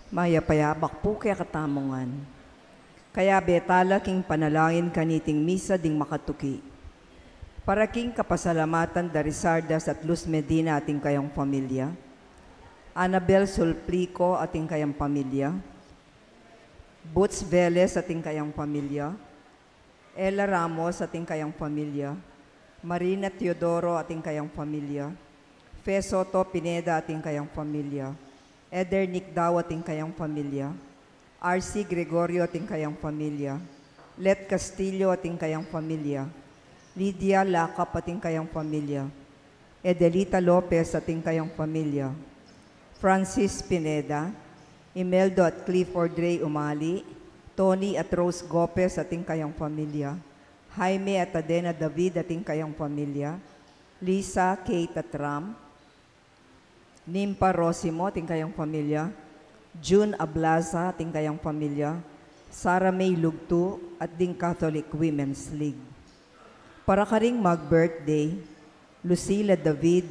Maya payabak po kaya katamongan. Kaya betala king panalangin kaniting misa ding makatuki. Para king kapasalamatan dari Sardas at Luz Medina ating kayong pamilya. Annabel Sulplico ating kayang pamilya. Boots Velez ating kayang pamilya. Ella Ramos ating kayang pamilya. Marina Teodoro ating kayang pamilya. Fe Soto Pineda ating kayang pamilya. Eder Nicdao ating kayang pamilya. R.C. Gregorio ating kayang pamilya. Let Castillo ating kayang pamilya. Lydia Lacap ating kayang pamilya. Edelita Lopez ating kayang pamilya. Francis Pineda. Imeldo at Clifford Ray Umali. Tony at Rose Gopez ating kayang pamilya. Jaime at Adena David ating kayang pamilya. Lisa, Kate at Ram. Nimpa Rosimo, ating kayang pamilya. June Ablaza, ating kayang pamilya. Sarah May Lugtu, at ding Catholic Women's League. Para ka ring mag-birthday, Lucila David,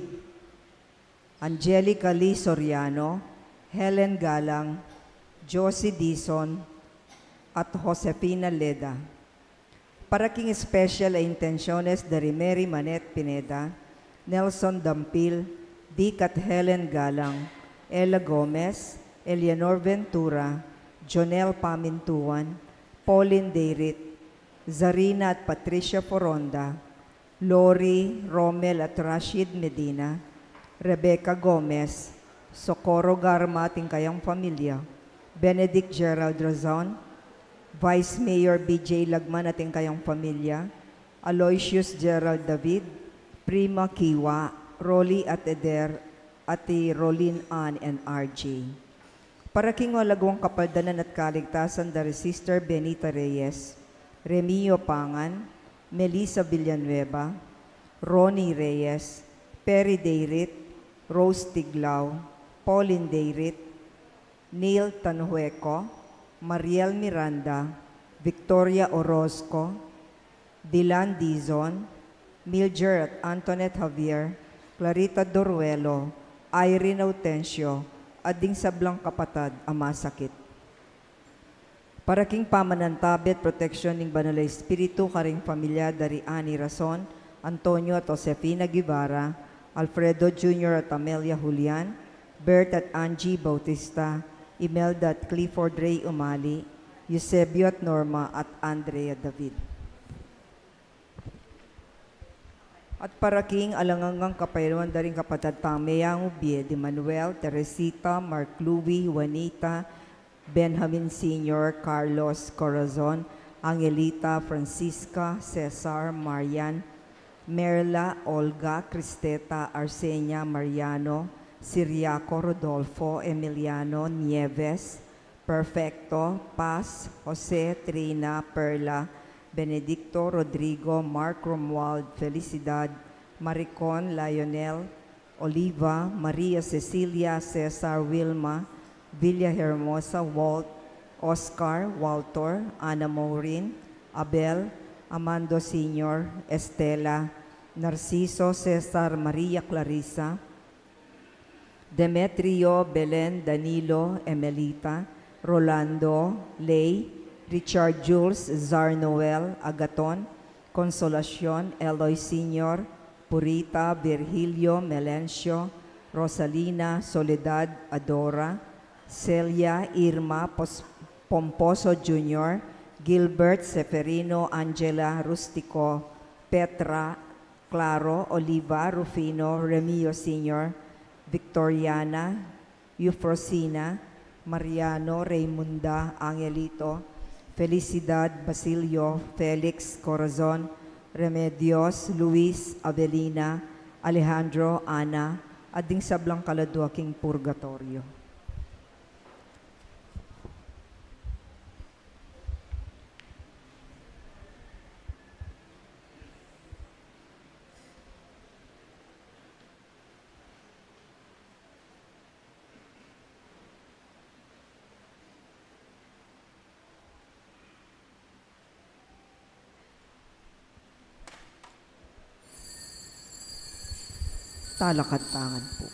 Angelica Lee Soriano, Helen Galang, Josie Dison, at Josefina Leda. Para king special a intenciones dari Mary Manet Pineda, Nelson Dampil, Dick at Helen Galang, Ella Gomez, Eleanor Ventura, Jonel Pamintuan, Pauline Deirit, Zarina at Patricia Foronda, Lori, Romel at Rashid Medina, Rebecca Gomez, Socorro Garma ating kayang pamilya, Benedict Gerald Razon, Vice Mayor BJ Lagman ating kayang pamilya, Aloysius Gerald David, Prima Kiwa, Rolly at Eder, Ati Rolin Ann and RJ. Para king walagwang kapaldanan at kaligtasan dari Sister Benita Reyes, Remio Pangan, Melissa Villanueva, Ronnie Reyes, Perry Deirit, Rose Tiglao, Pauline Deirit, Neil Tanhueco, Mariel Miranda, Victoria Orozco, Dylan Dizon, Milger at Antoinette Javier, Clarita Doruelo, Irene Autencio, at ding sablang kapatad, ama sakit. Para king pamanantabet, proteksyon ng Banal Espiritu, karing pamilya dari Ani Rason, Antonio at Josefina Guevara, Alfredo Jr. at Amelia Julian, Bert at Angie Bautista, Imelda at Clifford Ray Umali, Eusebio at Norma at Andrea David. At para king alangangang kapayruan daring kapatad Tameyang Ubie, de Manuel, Teresita, Mark Louie, Juanita, Benjamin Sr., Carlos Corazon, Angelita, Francisca, Cesar, Marian, Merla, Olga, Cristeta, Arsenia, Mariano, Siriaco, Rodolfo, Emiliano, Nieves, Perfecto, Paz, Jose, Trina, Perla, Benedicto, Rodrigo, Mark Romuald, Felicidad, Maricon, Lionel, Oliva, Maria Cecilia, Cesar, Wilma, Villa Hermosa, Walt, Oscar, Walter, Ana Maureen, Abel, Amando Sr., Estela, Narciso, Cesar, Maria Clarissa, Demetrio, Belen, Danilo, Emelita, Rolando, Lay, Richard Jules, Zar Noel, Agaton, Consolacion, Eloy Sr., Purita, Virgilio, Melencio, Rosalina, Soledad, Adora, Celia, Irma, Pomposo Jr., Gilbert, Seferino, Angela, Rustico, Petra, Claro, Oliva, Rufino, Remio Sr., Victoriana, Eufrosina, Mariano, Raymunda, Angelito, Felicidad, Basilio, Felix, Corazon, Remedios, Luis, Avelina, Alejandro, Ana, at ding sablang kaladwaking purgatorio. Talakad tangan po.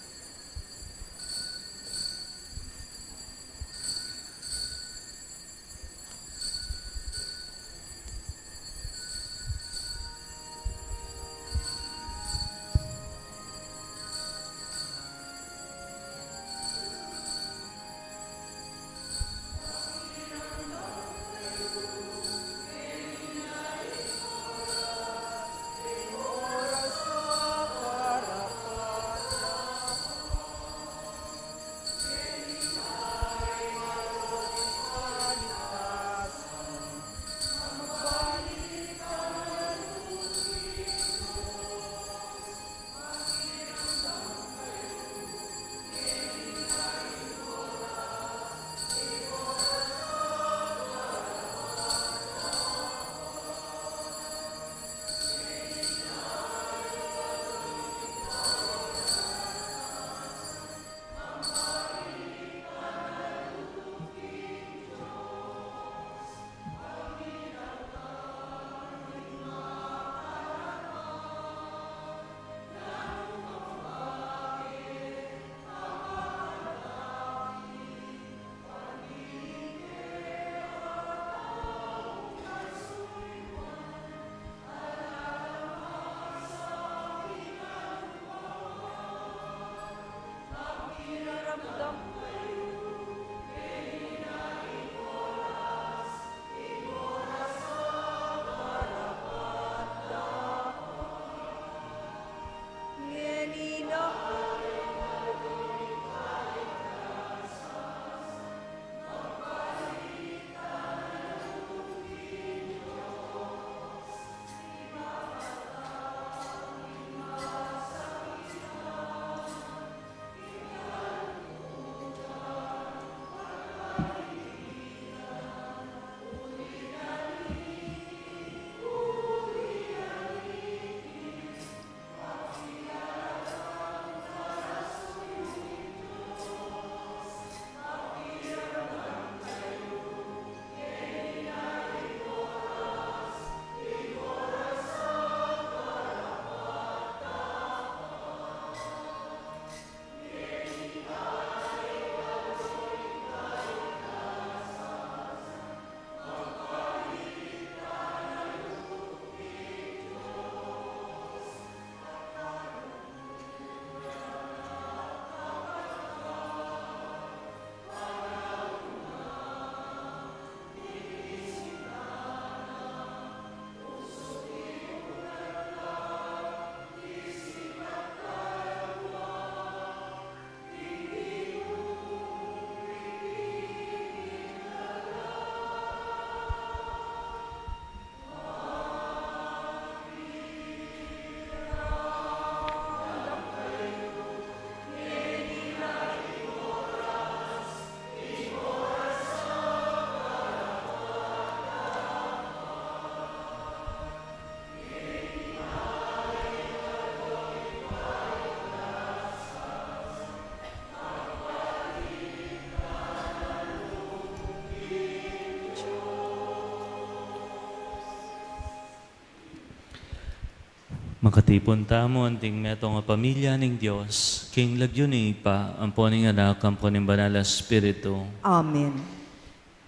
Makatipon tamo anting meto nga pamilya ning Dios king lagyo ni pa ampo ning anak ampo ning banal a Espiritu. Amen.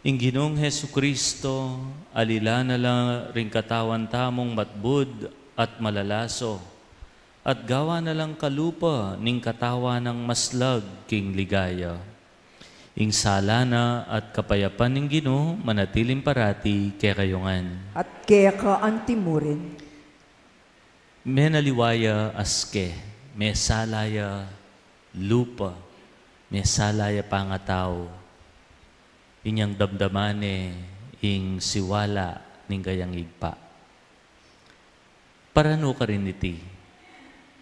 Ing Ginoong Hesukristo alila na lang ring katawan tamong matbud at malalaso at gawa na lang kalupa ning katawa ng maslag king ligaya. Ing sala na at kapayapan ning Ginoo manatiling parati kay kayungan. At kaya ka antimurin. Menaliwaya aske, may salaya lupa, may salaya pangataw. Inyang damdamane, ing siwala, ning gayang igpa. Parano ka rin iti?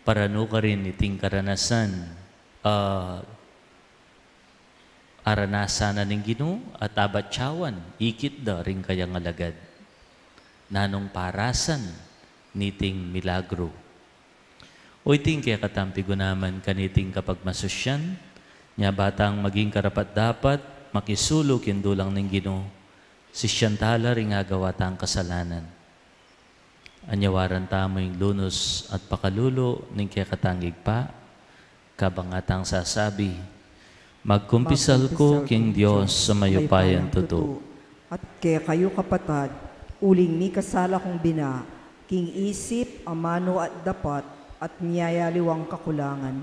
Parano ka rin iting karanasan? Aranasan na ning Ginoo at abatsawan, ikit da rin kayang alagad. Nanong parasan, niting milagro. O iting kaya katampigo naman kaniting kapag masusyan, niya batang maging karapat-dapat, makisulo kindulang ng Ginoo, si siyantala ring agawa tang kasalanan. Anyawaran tamo yung lunos at pakalulo ng kaya katangig pa, kabangatang sasabi, magkumpisal ko king Diyos sa mayupayan totoo. At kaya kayo kapatad, uling mi kasala kong bina, king isip, amano at dapat, at niyayaliwang kakulangan.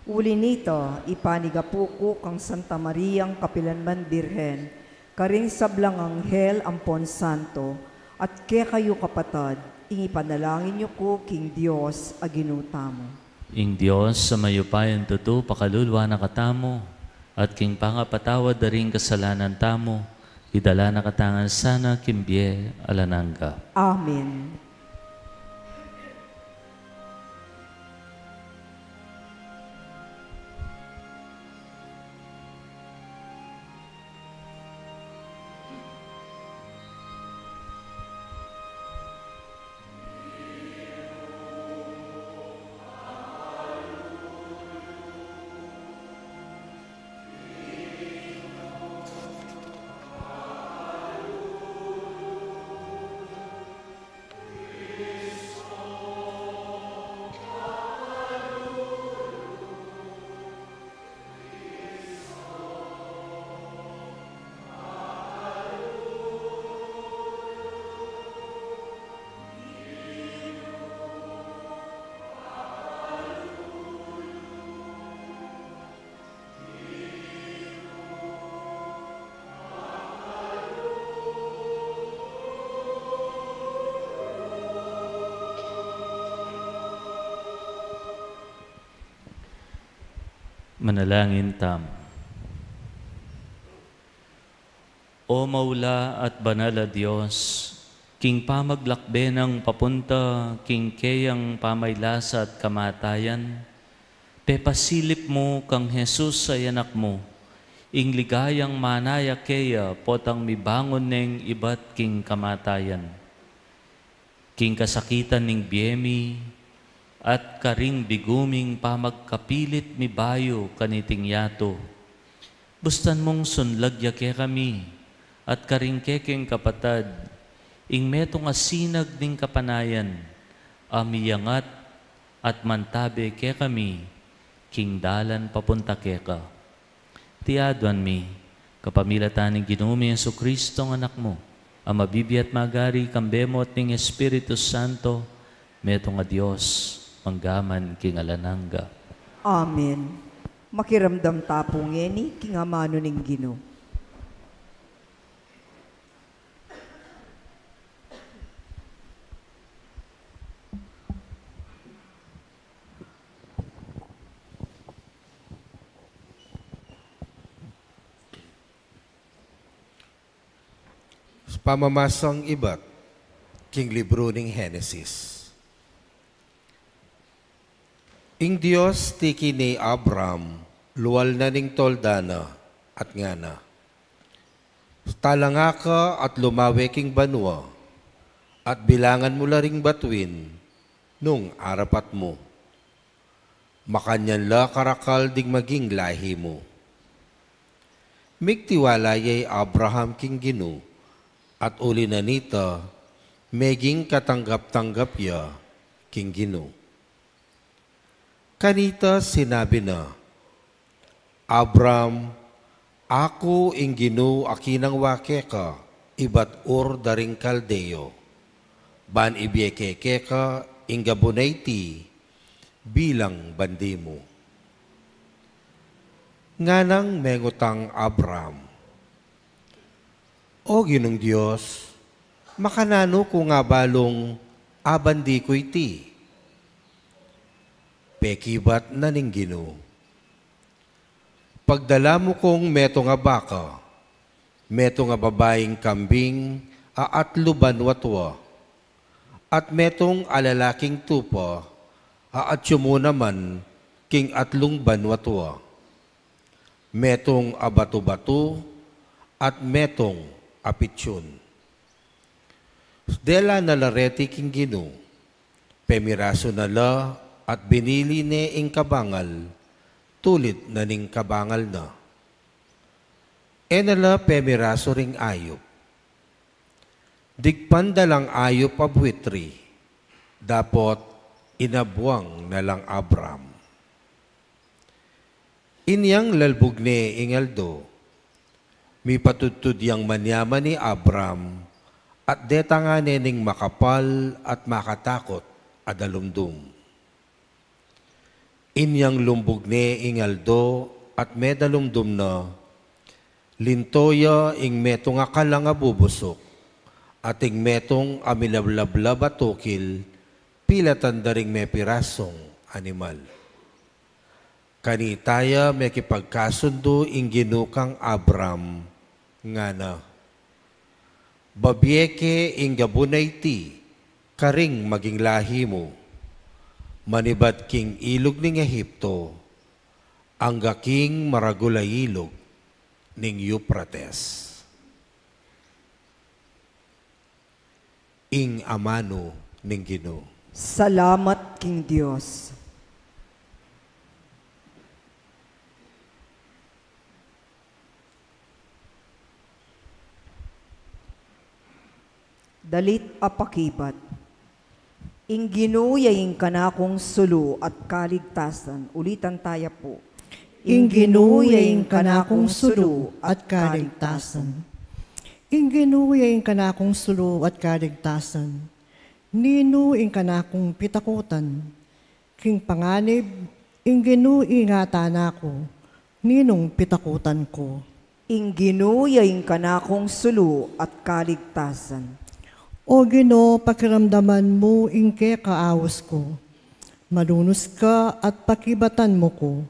Uli nito, ipanigapuko kang Santa Mariang Kapilanman Birhen, karing sablang anghel ampon santo, at kaya kayo kapatad, ingipanalangin niyo ko king Diyos aginutamo. Ing Diyos sa mayupayan totoo, pakalulwa na katamo, at king pangapatawad na rin kasalanan tamo, idala na katangan sana kimbye alanangga. Amen. Manalangin tam. O maula at banal a Diyos, king pamaglakbe ng papunta, king kayang pamaylasa at kamatayan, pepasilip mo kang Jesus sa anak mo, ing ligayang manaya kaya potang mibangon neng iba't king kamatayan. King kasakitan ning biyemi, at karing biguming pamagkapilit mi bayo kaniting yato. Bustan mong sunlagya ke kami, at karing kekeng kapatad, ing metong asinag ning kapanayan, amiyangat at mantabe ke kami, king dalan papunta ke ka. Tiaduan mi, kapamilatan ning Ginoo Jesucristo ng anak mo, ang mabibi at magari kambemot ning Espiritu Santo, metong a Diyos, manggaman king alanangga. Amen. Makiramdam tapong ngeni, king amano ning Ginoo. Pamamasang iba't king libro ning Henesis. Ing Diyos tiki ni Abram, luwal na ning toldana at ngana. Talanga ka at lumawe king banwa, at bilangan mo laring batuin, nung arapat mo. Makanyan la karakal ding maging lahi mo. Migtiwala yay Abraham king Ginoo, at uli na nita, meging katanggap-tanggap ya, king Ginoo. Kanita sinabi na, Abram, ako ing Ginoo akinang wake ka, ibat or daring kaldeo. Ban ibiekeke ka ing gabunayti bilang bandi mo. Nganang mengutang Abram, O Ginong Diyos, makanano ko nga balong abandi ko iti. Pekibat na ning Ginoo. Pagdala mo kong meto nga baka, meto nga babaeng kambing, aatluban watwa, at metong alalaking tupa, aatyo mo naman king atlong banwatwa. Metong abato-bato, at metong apitsyon. Dela nalareti king Ginoo, pemiraso nala at binili ne ing kabangal, tulit na ning kabangal na. Enala pemiraso ring ayop. Digpandalang ayop abwitri, dapot inabuang na lang Abram. Inyang lalbog ne ingaldo, mi patutud yang manyaman ni Abram, at deta nga ning makapal at makatakot adalumdum. Inyang lumbog ne ingaldo at medalumdum na, lintoya ing meto nga kalang abubusok, at ing metong amilablablab at tukil, pilatan daring may pirasong animal. Kanitaya may kipagkasundo ing ginukang Abram, nga na, babieke ing gabunay ti, karing maging lahi mo, manibat king ilog ning Ehipto, ang gaking maragulay ilog ning Euphrates. Ing amano ning Ginoo. Salamat king Dios. Dalit apakibat. Ing Ginoo yaing kanakong sulu at kaligtasan. Ulitan tayo po. Ing Ginoo yaing kanakong sulu at kaligtasan. Ing Ginoo yaing kanakong sulu at kaligtasan. Nino ing kanakong pitakutan. King panganib, ing Ginoo ingatan ako. Ninong pitakutan ko. Ing Ginoo yaing kanakong sulu at kaligtasan. O Ginoo, pakiramdaman mo ingke kaawos ko. Malunos ka at pakibatan mo ko.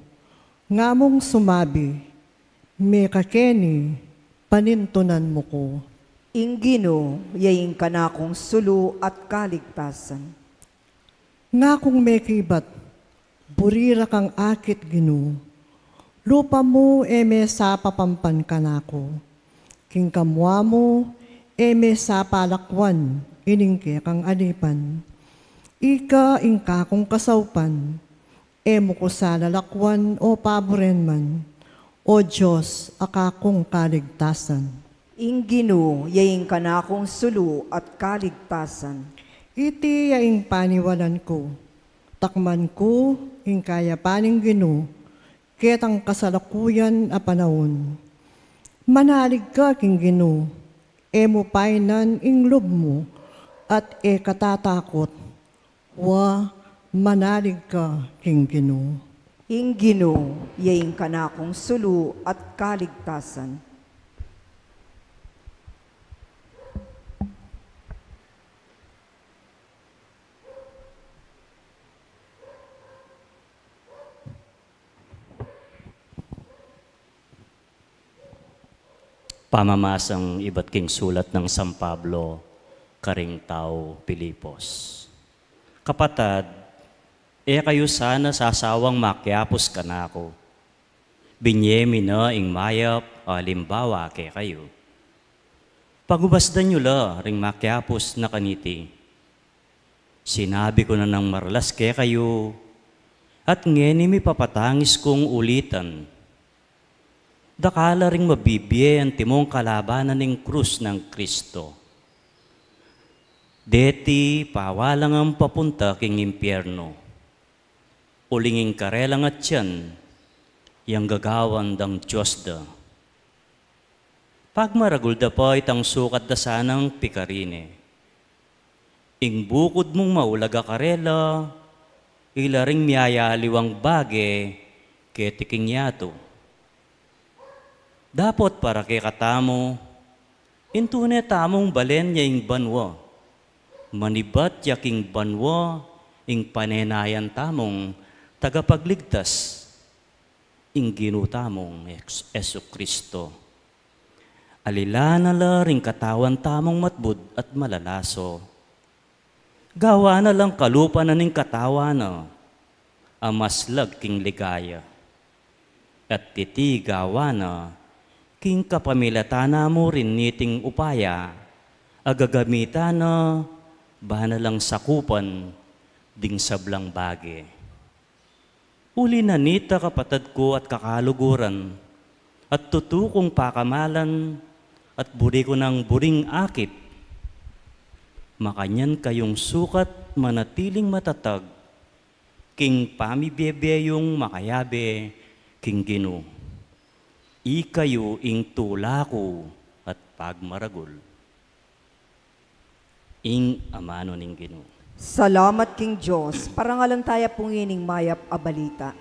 Ngamong sumabi, may kakeni, panintunan mo ko. Ing Ginoo yaing kanakong sulu at kaligtasan. Nga kung may kibat, burira kang akit Ginoo. Lupa mo eme sa papampan kanako. King kamwa mo, eme sa palakwan, iningke kang alipan. Ika ingka kong kasaupan, emo ko sa lalakwan o paboren man, o Diyos, akakong kaligtasan. Ing Ginoo yaing kanakong sulu at kaligtasan. Iti yaing paniwalan ko, takman ko, ing kaya paning Ginoo, ketang kasalakuyan a panahon. Manalig ka king Ginoo, emo painan ing loob mo, at katatakot, wa manalig ka king Ginoo. Ing Ginoo yaing kanakong sulu at kaligtasan. Pamamasang iba't king sulat ng San Pablo, karing tao Pilipos. Kapatad, kayo sana sasawang makyapos ka na ako. Binyemi na ing mayap, alimbawa ke kayo. Pagubasdan nyo la ring makyapos na kaniti. Sinabi ko na ng marlas ke kayo, at ngeni mi papatangis kong ulitan. Dakala ring mabibiye ang timong kalabanan ng krus ng Kristo. Deti pawalang ang papunta king impyerno. Ulinging karelang at yan, yang gagawan dang Diyos da. Pagmaragul da pa itang sukat da sanang pikarine. Ing bukod mong maulaga karela, ilaring miyayaliwang bage, ketiking yato. Dapat para kay katamo, intune tamong balen niya ing banwa. Manibat yaking banwa, ing panenayan tamong tagapagligtas, ing ginutamong Yesu Kristo. Alilanala ring katawan tamong matbud at malalaso. Gawa na lang kalupa na ning katawan na, amaslag king ligaya. At titi gawa na, king kapamilatana mo rin niting upaya, agagamita na, bana lang sakupan, ding sablang bage. Uli na nita kapatid ko at kakaluguran, at tutukong pakamalan, at buri ko ng buring akit. Makanyan kayong sukat manatiling matatag, king pamibebeyong makayabe, king Gino. Ikayo ing tulako at pagmaragul. Ing amano ning Gino. Salamat King Diyos, parangalan tayo pungining mayap a balita.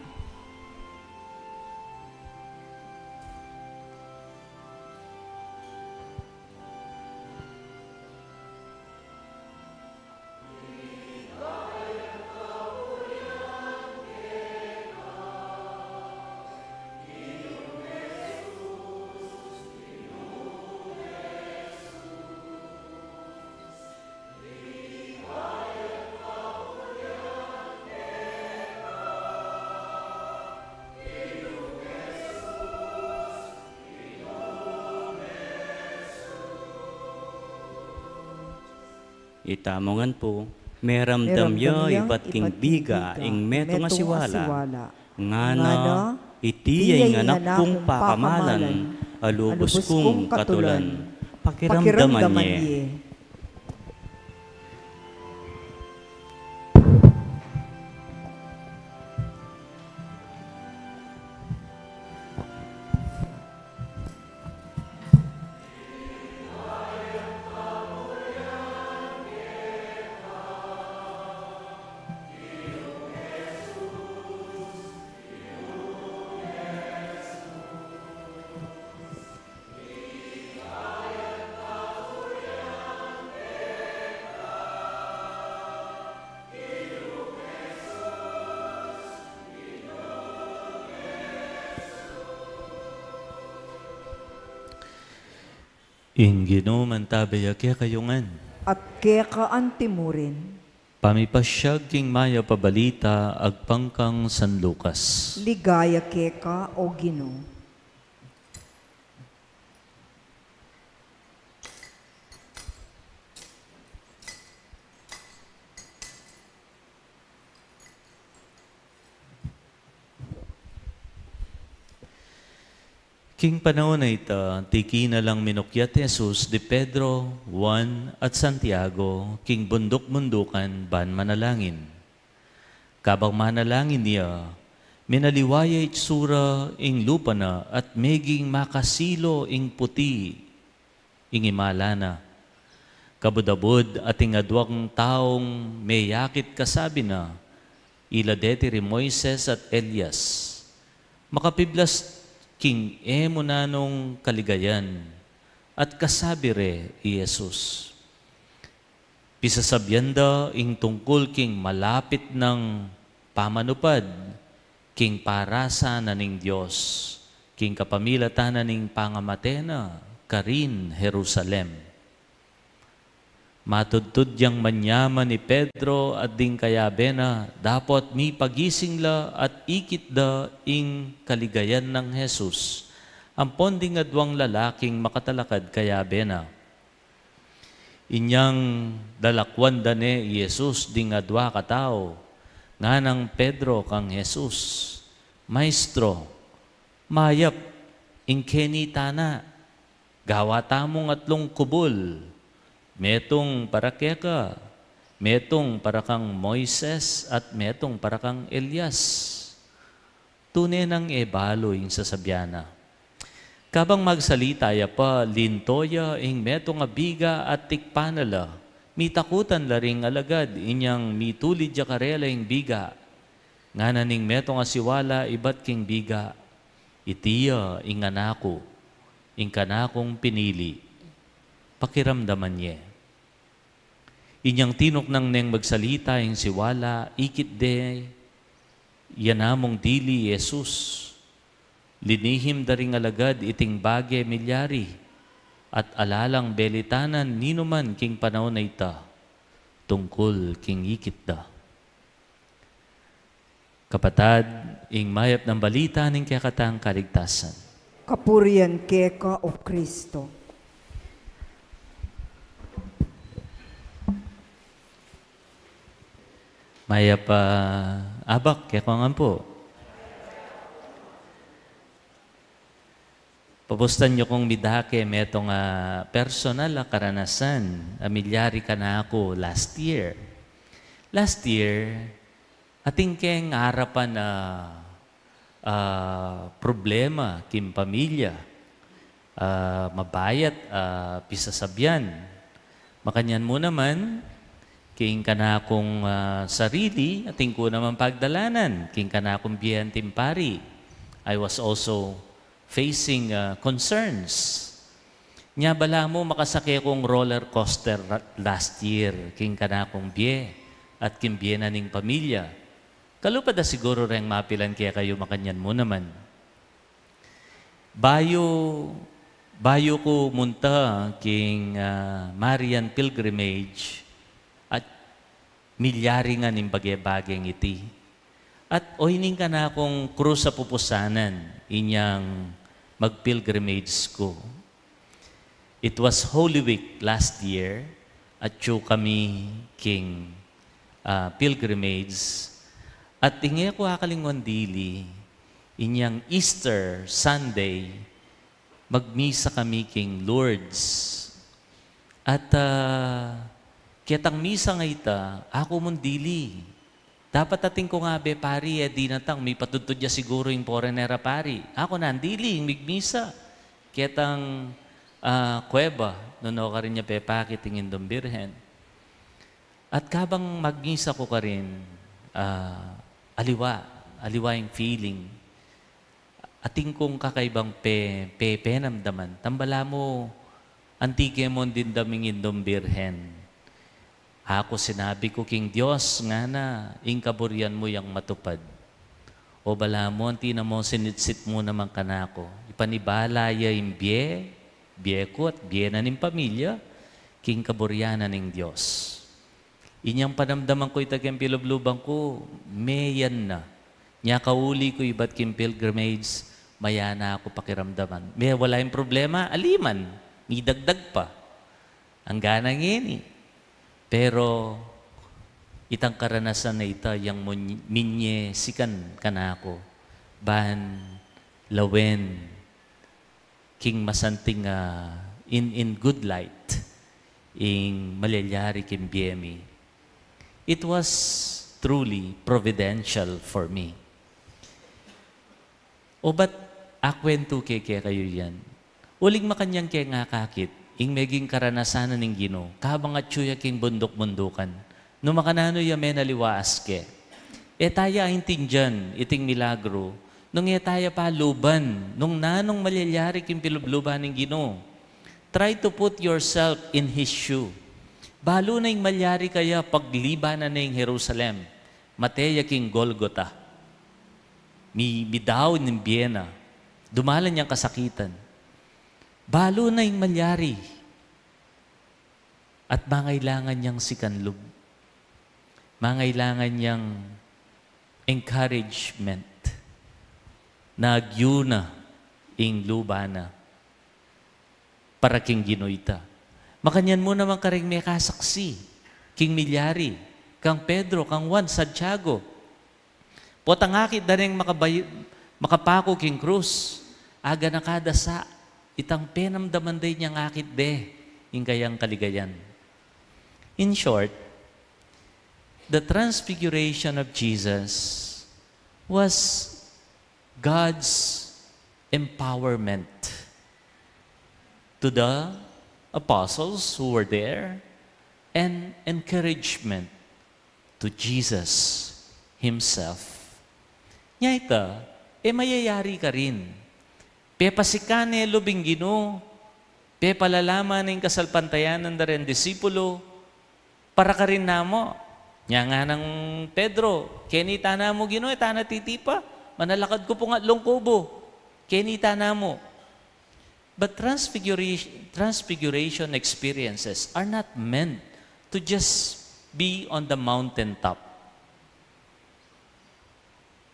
Itamongan po, meramdam yo ibat king biga, ing meto nga siwala, nga na itiyay nga anak kong pakamalan, alubos kong katulan, pakiramdaman niya. In Gino mantabaya kaya kayungan. At kaya kaantimurin. Pamipasyag king maya pabalita agpangkang San Lucas. Ligaya keka o Gino. King panahon na ita, tiki na lang minukyat Jesus di Pedro, Juan at Santiago, king bundok-mundukan ban manalangin. Kabang manalangin niya, minaliwaya itsura ing lupa na at meging makasilo ing puti, ing imalana. Kabudabud at ing adwang taong may yakit kasabi na, iladeti ri Moises at Elias. Makapiblas king emo nanong kaligayan at kasabi re Jesus. Pisasabyanda ing tungkol king malapit ng pamanupad, king parasa na ning Diyos, king kapamilatan na ning pangamatena, karin Jerusalem. Matudtud yang manyaman ni Pedro at ding kayabena, dapat mi pagising la at ikit da ing kaligayan ng Jesus. Ampon ding adwang lalaking makatalakad kayabena. Inyang dalakwan da ni Jesus ding adwa katao, nga ng Pedro kang Jesus. Maestro, mayap, ing kenitana, gawa tamong atlong kubol, Metong para keka, metong para kang Moises, at metong para kang Elias. Tunay ng ebalo yung sasabyana. Kabang magsalita ya pa, lintoya ing metong abiga at tikpanala, mitakutan laring alagad, inyang mitulid ya karela ing biga, nga naning metong asiwala ibat king biga, itiya ing anako, ing kanakong pinili, pakiramdaman niya. Inyang tinok nang neng magsalita ing siwala, ikit de, yanamong dili Jesus, linihim daring alagad iting bagay milyari, at alalang belitanan ninuman king panahon na ita, tungkol king ikit da. Kapatad, ing mayap ng balita ning kakatang kaligtasan. Kapurian keka o Kristo. Mayap abak kaya ko nga po. Papustan nyo kong midake metong personal karanasan. Amilyari ka na ako last year. Last year, ating keng harapan na problema kim pamilya. Mabayat, pisasabyan. Makanyan mo naman, king ka na akong sarili, ating ko naman pagdalanan. King ka na akong biyan timpari. I was also facing concerns. Nya bala mo makasakay kong roller coaster last year, king ka na akong biye, at king biye na ning pamilya. Kalupad na siguro rin mapilan kaya kayo makanyan mo naman. Bayo ko munta king Marian Pilgrimage, at milyari nga ning bagay-bagay iti. At oining ka na akong krus sa pupusanan, inyang mag-pilgrimage ko. It was Holy Week last year, at yu kami king pilgrimage. At tingin ko akalingon dili, inyang Easter Sunday, magmisa kami king Lourdes. At kitang misa nga ita, ako mong dili. Dapat ating ko nga be, pari, di natang may patutudya siguro yung foreignera pari. Ako na, dili, migmisa. Kitang kuweba, nono ka rin niya pepaki, tingin dong birhen. At kabang magmisa ko ka rin, aliwa yung feeling. Ating kong kakaibang penamdaman. Tambala mo, antike mo din damingin dong birhen. Ako sinabi ko, King Diyos, nga na, ing kaburian mo yung matupad. O bala mo, anti na mo, sinitsit mo naman ka na ako. Ipanibala yung biye ko at biye na ning pamilya, king kaburian na ning Diyos. Inyang panamdaman ko itagang pilublubang ko, mayan na. Nya kauli ko iba't king pilgrimage, maya na ako pakiramdaman. May wala yung problema, aliman, may dagdag pa. Ang ganang ini. Pero, itang karanasan na ita, yung minye sikan kanako, ban, lawen, king masanting in good light, ing malalyari king biyemi. It was truly providential for me. O ba't akwento kaya kayo yan? Uling makanyang kaya nga kakit, ing meging karanasanan ng Ginoo, kabang at suya king bundok-bundukan. No makanano yamen aliwaas ke. Etaya intinjan, iting milagro, nung etaya pa luban, nung nanong malalyari king pilubluban ng Ginoo. Try to put yourself in His shoe. Balo na yung malyari kaya paglibanan na yung Jerusalem, mateya king Golgota. Midaw ng Biena, dumalan niyang kasakitan. Balo na yung malyari. At mangailangan niyang sikanlog. Mangailangan niyang encouragement. Nagyuna ing lubana. Para king Ginoita. Makanyan mo naman ka rin may kasaksi. King Milyari, kang Pedro, kang Juan, Santiago. Potangakit na rin makapako king Cruz. Aga na kada sa itang penamdaman day niyang akit de, yung kayang kaligayan. In short, the transfiguration of Jesus was God's empowerment to the apostles who were there and encouragement to Jesus Himself. Nya ita, mayayari ka rin. Pepasikane lubing Ginoo, palalaman ng kasalpantayanan na rin disipulo, para ka rin namo. Nya nga ng Pedro, kenita na mo Ginoo, tana titipa, manalakad ko po nga kubo, kenita na mo. But transfiguration experiences are not meant to just be on the mountaintop.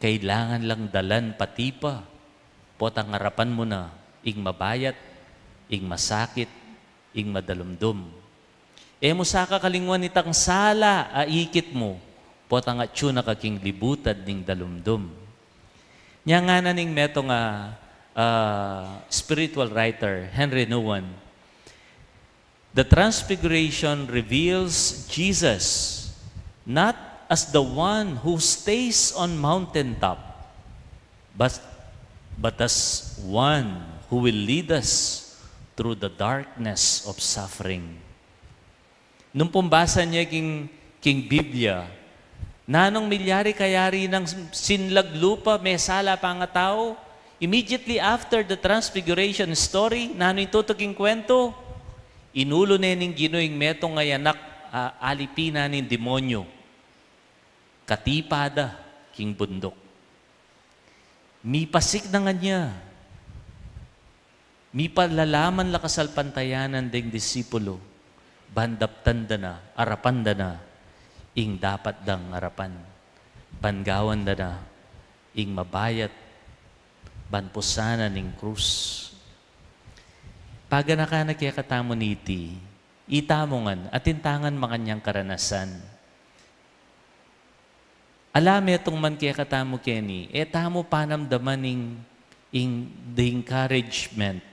Kailangan lang dalan pati pa. Potang harapan mo na, ing mabayat, ing masakit, ing madalumdum. Mo saka kalingwan itang sala, aikit mo, potang atyo na kaking libutad ning dalumdum. Nya nga na ning meto nga spiritual writer, Henry Nouwen, the transfiguration reveals Jesus not as the one who stays on mountaintop, but as one who will lead us through the darkness of suffering. Nung pumbasa niya king Biblia, nanong milyari kayari ng sinlag lupa, may sala pa nga tao, immediately after the transfiguration story, nano itutuking kwento, inulo ning Ginoong metong ngayanak alipina ning demonyo. Katipada king bundok. Mipasik na nga niya. Mipalalaman la kasalpantayanan ding disipulo. Bandaptan da na, arapan da na, ing dapat dang arapan. Bangawan da na, ing mabayat, banpusana ning krus. Paga na ka nagkakatamo niti, itamongan at intangan makanyang karanasan. Alam itong man kaya katamo Kenny, tamo panamdaman the encouragement,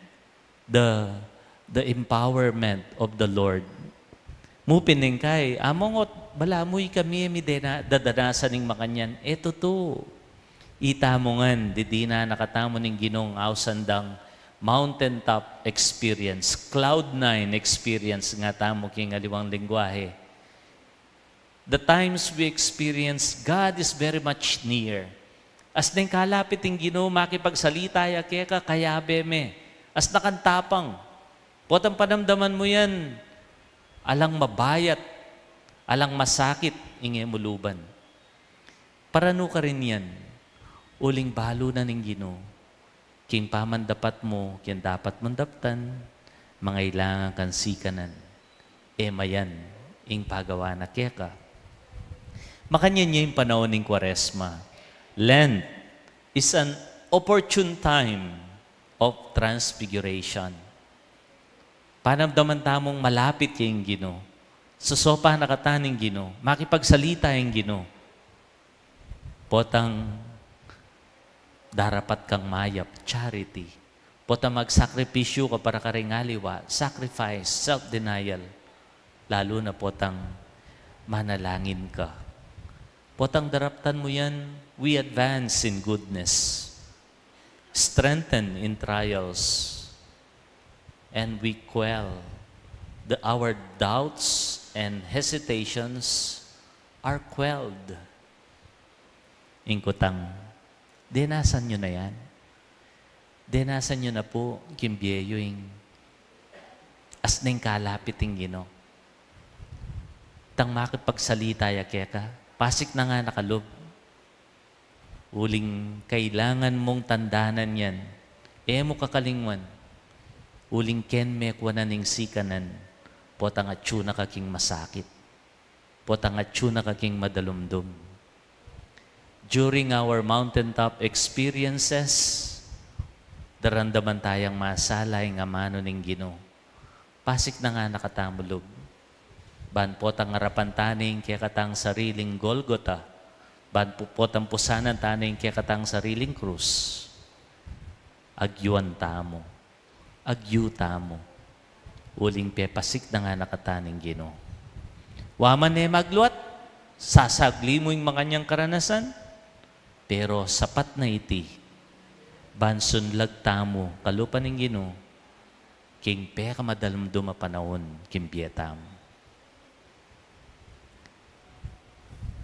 the empowerment of the Lord. Mupining kay, amongot, balamoy kami, dadanasan ng makanyan. Eto to, itamongan, di na nakatamo ng Ginong awsandang mountaintop experience, cloud9 experience nga tamo king aliwang lingwahe. The times we experience, God is very much near. As nang kalapit ng Ginoo, makipagsalita ya kaya kayabe me. As nakantapang, potang panamdaman mo yan, alang mabayat, alang masakit, inge muluban. Parano ka rin yan, uling balo na ng Ginoo. King pamandapat mo, king dapat mong daptan, mangailangan kan sikanan. Mayan, ing pagawa na keka. Makanya niya yung panahon ng Kwaresma. Lent is an opportune time of transfiguration. Panamdaman tamong malapit yung Ginoo. Susopa nakataning Ginoo. Makipagsalita yung Ginoo. Potang darapat kang mayap, charity. Potang magsakripisyo ka para karingaliwa, sacrifice, self-denial. Lalo na potang manalangin ka. Potang daraptan mo yan, we advance in goodness, strengthen in trials, and we quell our doubts and hesitations are quelled. Ingkutang, denasan nyo na yan. Denasan nyo na po, kimbyeyoing, as ning kalapit ng Ginoo. Tang makipagsalita ya keka, pasik na nga nakalob. Uling kailangan mong tandanan yan. Mo kakalingwan. Uling ken mekwa na ning sikanan. Potang atyo na kaking masakit. Potang atyo na kaking madalumdum. During our mountaintop experiences, darandaman tayang masalay nga mano ning Ginoo. Pasik na nga nakatamulog. Ban potang harapan taning kaya katang sariling Golgota. Ban potang pusanan taning kaya katang sariling krus. Agyuan tamo. Agyu tamo. Uling pepasik na nga nakataning Ginoo. Waman magluat, sasagli mo yung mga kanyang karanasan, pero sapat na iti, bansun lagtamo, kalupan ng Ginoo, king peka madalamdum a panahon, kimbietam.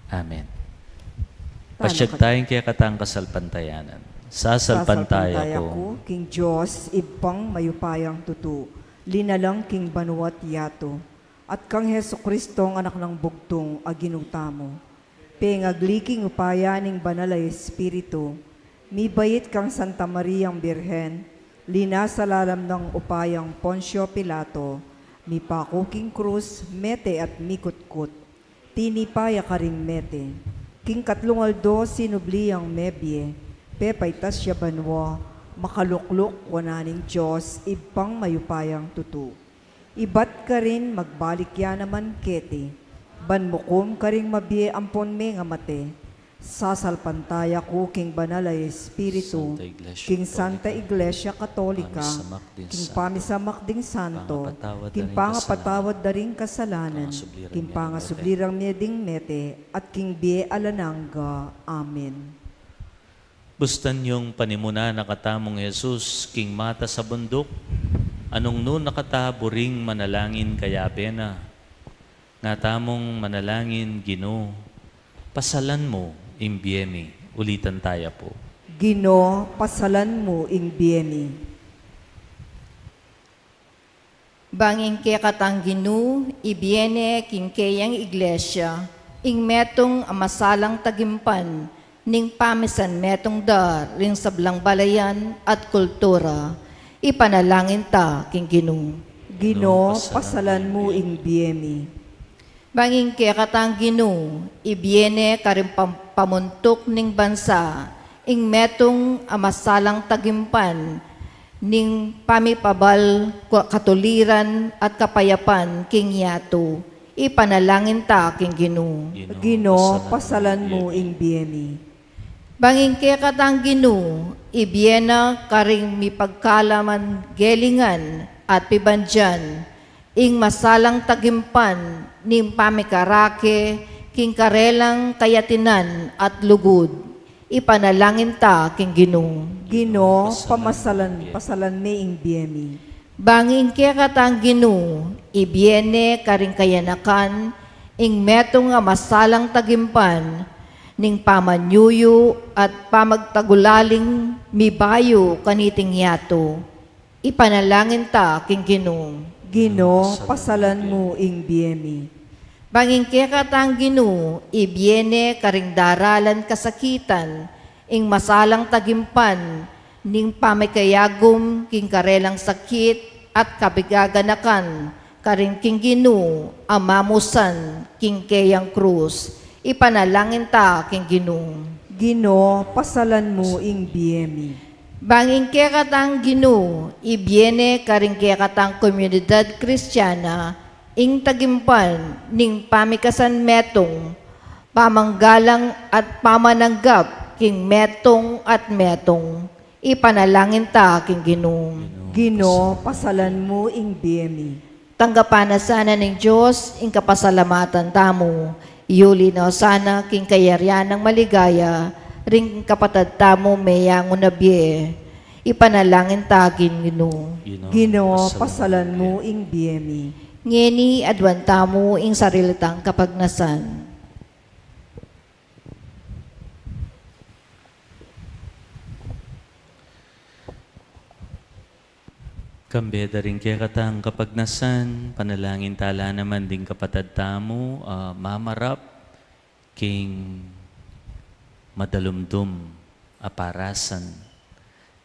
Amen. Pasyag tayong kaya katang kasalpantayanan. Sasalpantaya ko. King Diyos, ibang mayupayang tutu, linalang king banuat yato, at kang Heso Kristong anak ng bugtong aginutamo. Pengagliking upaya ning banal ay Espiritu, mibayit kang Santa Mariang Birhen, lina sa lalam ng upayang Poncio Pilato, mipakuking krus, mete at mikutkut, tinipaya ka ring mete. King Katlungaldo sinubliyang mebye, pepaytas siya banwa, makalukluk wananing Diyos, ibang mayupayang tutu. Ibat ka rin magbalik ya naman kete, banmukom ka ring mabie ampon me nga mate, sasalpantaya ko king banal ay Espiritu, king Santa Iglesia Katolika, king pamisamak ding santo, king pangapatawad da ring kasalanan, king pangasublirang meding mete, at king bie alananga. Amen. Bustan yung panimuna nakatamong Jesus, king mata sa bundok, anong nun nakataburing manalangin kaya bena, nga tamong manalangin Ginoo, pasalan mo imbiemi, ulitan tayo po. Ginoo, pasalan mo imbiemi. Banging kaya katang Ginoo, ibiene king kayang iglesia, ing metong amasalang tagimpan, ning pamisan metong dar, ring sablang balayan at kultura, ipanalangin ta king Ginoo. Ginoo, pasalan mo imbiemi. Banging kaya katang Ginoo, ibiene karing pamuntok ning bansa, ing metong amasalang tagimpan, ning pamipabal, katuliran at kapayapan king yato, ipanalangin ta king Ginoo. Ginoo, pasalan mo imbiemi. Banging kaya katang Ginoo, ibiena karing mipagkalaman gelingan at pibandyan, ing masalang tagimpan, ning pamikarake, king karelang kayatinan at lugod, ipanalangin ta king Ginoo. Ginoo, pasalan me imbiemi. Banging kaya katang Ginoo, ibiene karing kayanakan, ing metong nga masalang tagimpan, ning pamanyuyo at pamagtagulaling mibayo kaniting yato, ipanalangin ta king Ginoo. Ginoo, pasalan mo imbiemi. Banging kaya katang Ginoo, ibiene karing daralan kasakitan, ing masalang tagimpan, ning pamikayagom king karelang sakit at kabigaganakan, karing king Ginoo, amamusan king kayang krus, ipanalangin ta king Ginoo. Ginoo, pasalan mo imbiemi. Banging kaya katang Ginoo, ibiene karing kaya katang komunidad Kristiyana, ing tagimpan, ning pamikasan metong, pamanggalang at pamananggap, king metong at metong, ipanalangin ta king Ginoo. Ginoo, pasalan mo imbiemi. Tanggapan na sana ng Diyos, ing kapasalamatan tamo, iuli na sana king kayaryan ng maligaya, ring kapatad tamo mayang unabye, ipanalangin ta king Ginoo. Ginoo, pasalan mo imbiemi. Ngeni adwan tamo ing sarilitang kapagnasan. Kambeda rin kaya katang kapagnasan, panalangin tala naman din kapatad tamo, mamarap, king madalumdum, aparasan,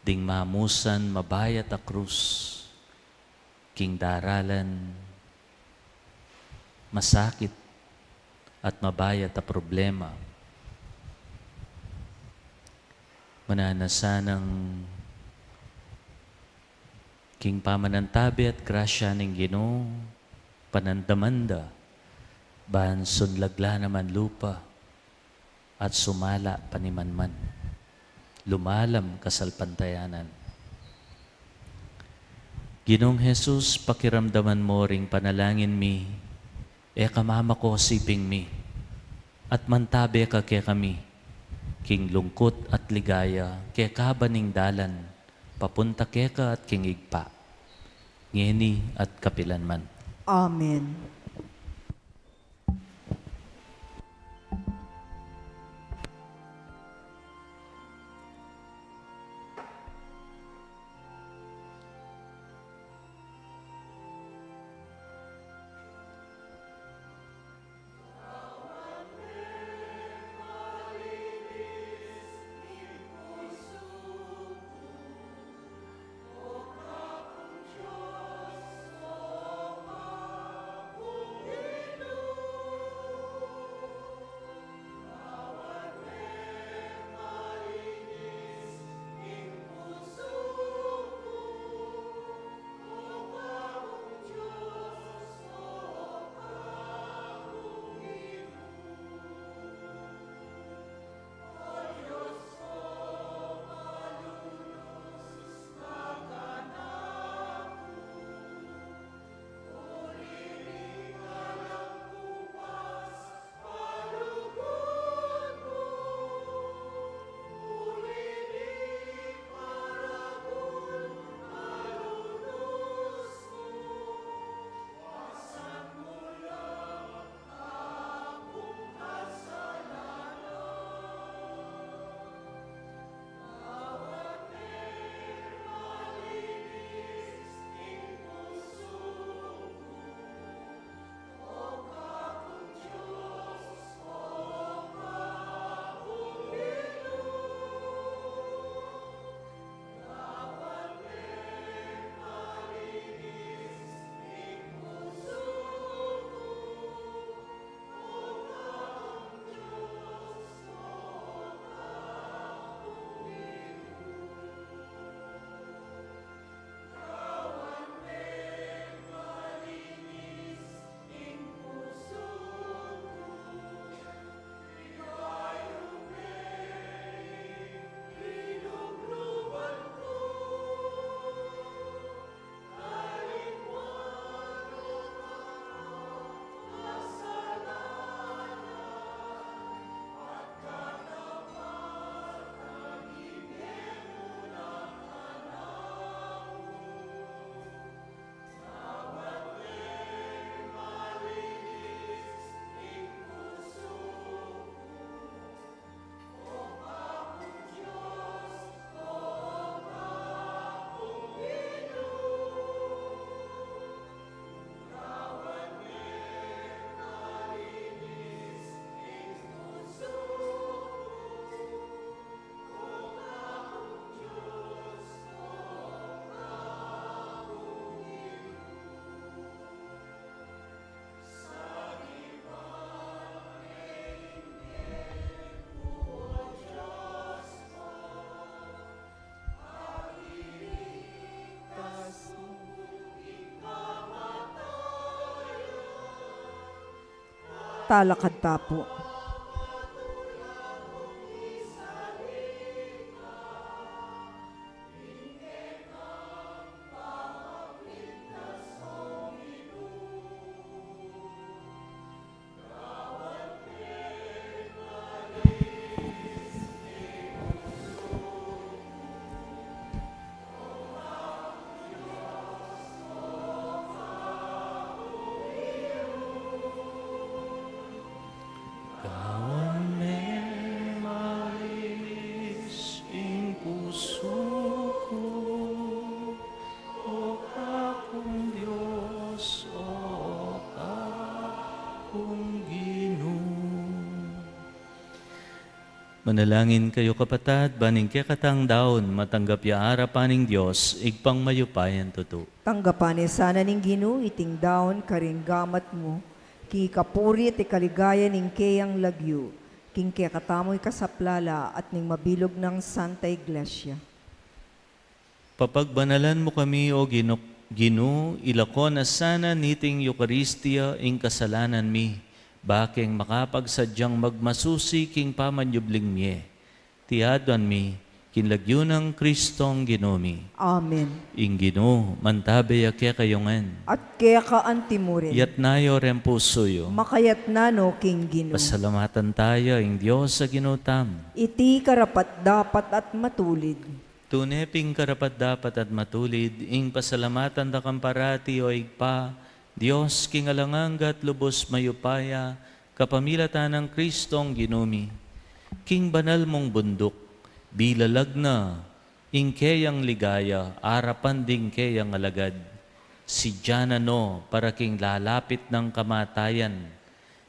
ding mamusan, mabayat a krus, king daralan, masakit, at mabayat a problema. Mananasan ng king pamanantabi at grasya ng Ginoo, panandamanda, bansun lagla naman lupa, at sumala panimanman, lumalam kasalpantayanan. Ginoong Jesus, pakiramdaman mo ring panalangin mi, kamama ko siping mi, at mantabe ka kaya kami, king lungkot at ligaya, kaya kabaning dalan, papunta kaya ka at king igpa, ngeni at kapilanman. Amen. Talakad tapo. Manalangin kayo kapatad, baning kaya katang daon, matanggap ya arapaning Diyos, igpang mayupayan tuto. Tanggapan sana ning Ginoo iting daon karing gamat mo, ki kapuri ti kaligaya ning kayang lagyo, king kaya katamoy kasaplala at ning mabilog ng Santa Iglesia. Papagbanalan mo kami o Ginoo, ilakon na sana niting Eucharistia ing kasalanan mi, bakeng makapagsadyang magmasusi king pamanyubling miye. Tiadwan mi, kinlagyo ng Kristong ginumi. Amen. Ingino, mantabe kaya kayongan. At kaya ka antimurin. Yat nayo rin pusoyo. Makayat na no king Ginoo. Pasalamatan tayo, ing Diyos sa ginutam. Iti karapat dapat at matulid. Tuneping karapat dapat at matulid, ing pasalamatan da kamparati o igpa, Diyos kingalanganggat lubos mayupaya, kapamilatan ng Kristong ginumi. King banal mong bundok, bilalag na, ing keyang ligaya, arapan ding keyang alagad. Si Janano, para king lalapit ng kamatayan,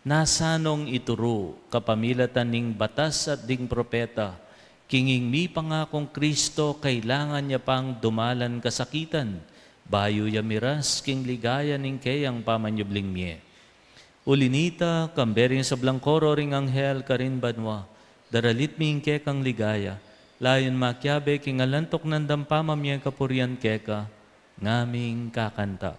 nasanong ituro, kapamilatan ning batas at ding propeta, kinging mi pangakong Kristo, kailangan niya pang dumalan kasakitan, bayo yamiras king ligaya ning keyang pamanyubling miye. Ulinita, kambering sa blangkoro ring anghel karin banwa, daralit ming kekang ligaya, layon makyabe king alantok ng dampama miye kapurian keka, ngaming kakanta.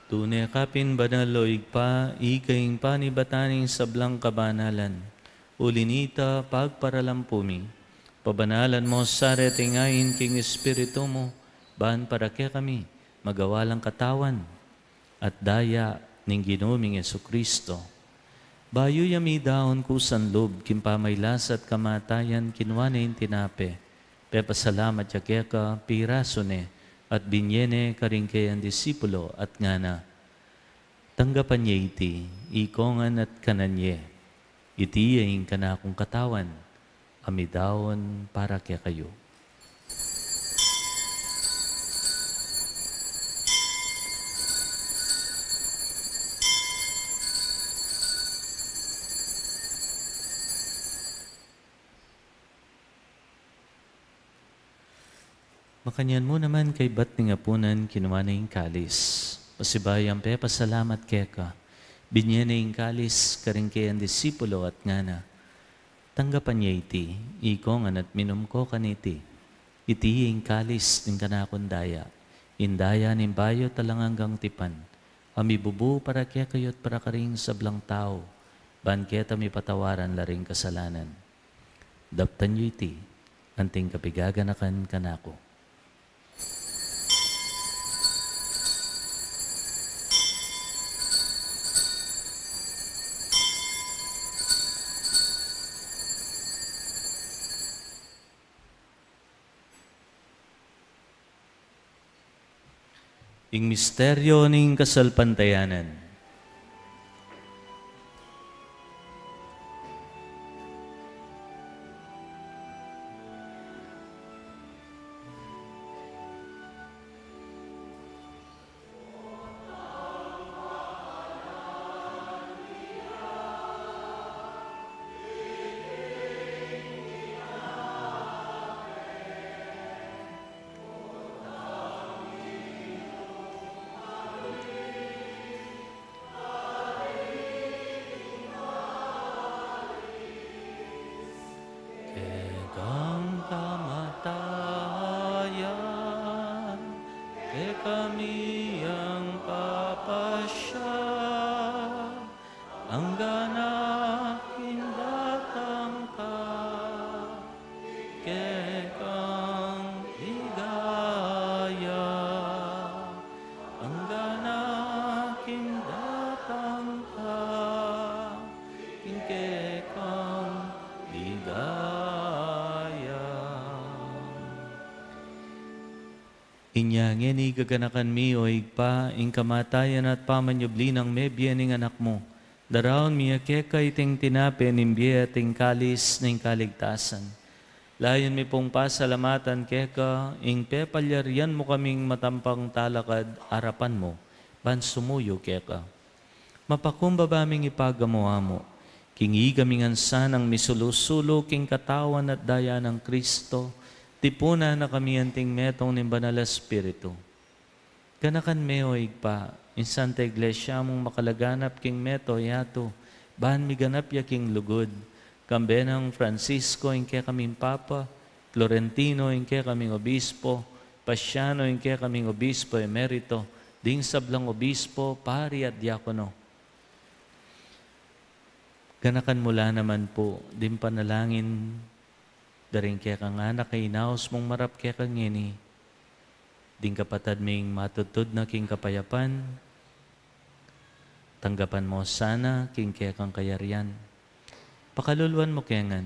Tunay kapin banaloig pa, ikaing panibataning sablang kabanalan. Ulinita pagparalampumi. Pabanalan mo sa retingayin king Espiritu mo, baan para kaya kami, magawalang katawan, at daya ning ginuming Jesucristo. Bayo yami daon kusan lob, kimpamaylas at kamatayan, kinwanin tinape. Pepasalamat ya kaya ka, pirasone, at binyene karingkayan disipulo at ngana. Tanggapan niya iti, ikongan at kananye. Iti yaing kanakong katawan, amidawon para kaya kayo. Makanyan mo naman kay bat ni ngapunan kinuha na yung kalis. Pasibayang pe, pasalamat keka. Binyan na yung kalis, karingkayan disipulo at ngana. Tanggapan niya iti, ikongan at minum ko kaniti. Iti yung kalis ng kanakundaya. Indaya ning bayo talanganggang tipan. Amibubu para kaya kayo't para karing sablang tao. Banketa mi patawaran laring kasalanan. Daptan niyo iti, anting kapigaganakan kanako. Ing misteryo ning kasalpantayanan. e kami ang papasya, ang ganakin datang ka, ke kang ligaya, ang ganakin datang ka, ke kang ligaya. Inyangin igaganakan mi o igpa, ing kamatayan at pamanyubli ng mebye ning anak mo. Daraon miya keka iting tinape nimbye ating kalis ning kaligtasan. Layon mi pong pasalamatan keka, ing pepalyarian mo kaming matampang talakad arapan mo, ban sumuyo keka. Mapakumbaba ming ipagamuha mo, kingi kaming ansan ang misulusulo king katawan at daya ng Kristo, tipuna na kami anting metong ng Banal Espiritu. Ganakan meo igpa, in Santa Iglesia mong makalaganap king meto yato, bahan mi ganap ya king lugod, kambe ng Francisco inke kaming Papa, Florentino inke kaming Obispo, Pasiano inke kaming Obispo Emerito, ding sablang Obispo, Pari at Diakono. Ganakan mula naman po, din panalangin, daring kaya kang anak kay inaos mong marap kaya kang ngini. Ding kapatad ming matutod na king kapayapan. Tanggapan mo sana king kaya kang kayarian. Pakaluluan mo kengan.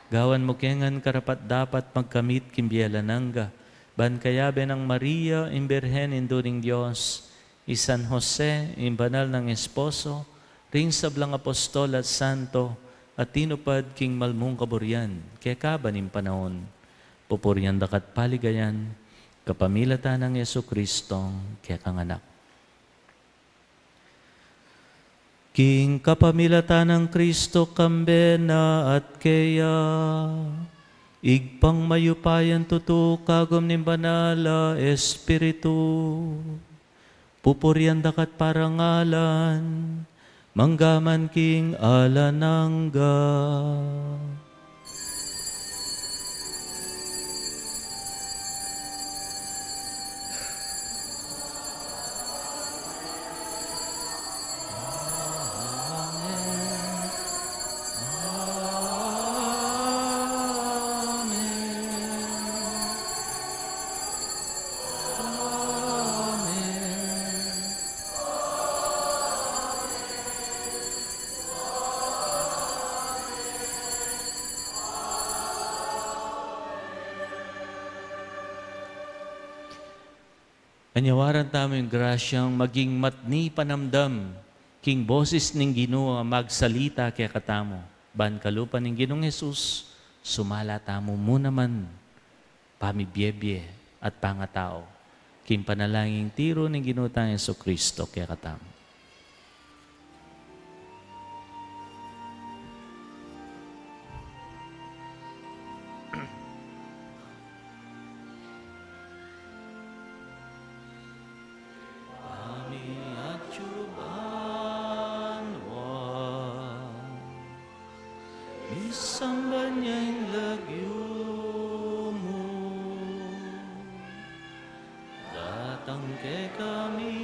Gawan mo kengan karapat dapat magkamit kimbiyalananga. Ban kayabe ng Maria, Imbirhen, Induring Diyos. Isan Jose, imbanal ng esposo. Ring sablang apostol at santo. At tinupad king malmong kaburyan, kaya kabanim panahon, pupuryan dakat paligayan, kapamilatan ng Yesu-Kristong kaya kang anak. King kapamilatan ng Kristo kambena at kaya, igpang mayupayan tutu kagom nim banala Espiritu, pupuryan dakat parangalan, manggaman king alanangga. Anyawaran tamo yung grasyang maging matni panamdam, king boses ning Ginoo magsalita kaya katamo. Ban kalupan ning Ginoong Jesus, sumala tamo mo naman, pamibyebye at pangatao. King panalangin tiro ning Ginoo tayong Jesucristo kaya katamo. Samba niya'y lagyo mo, datang kay kami,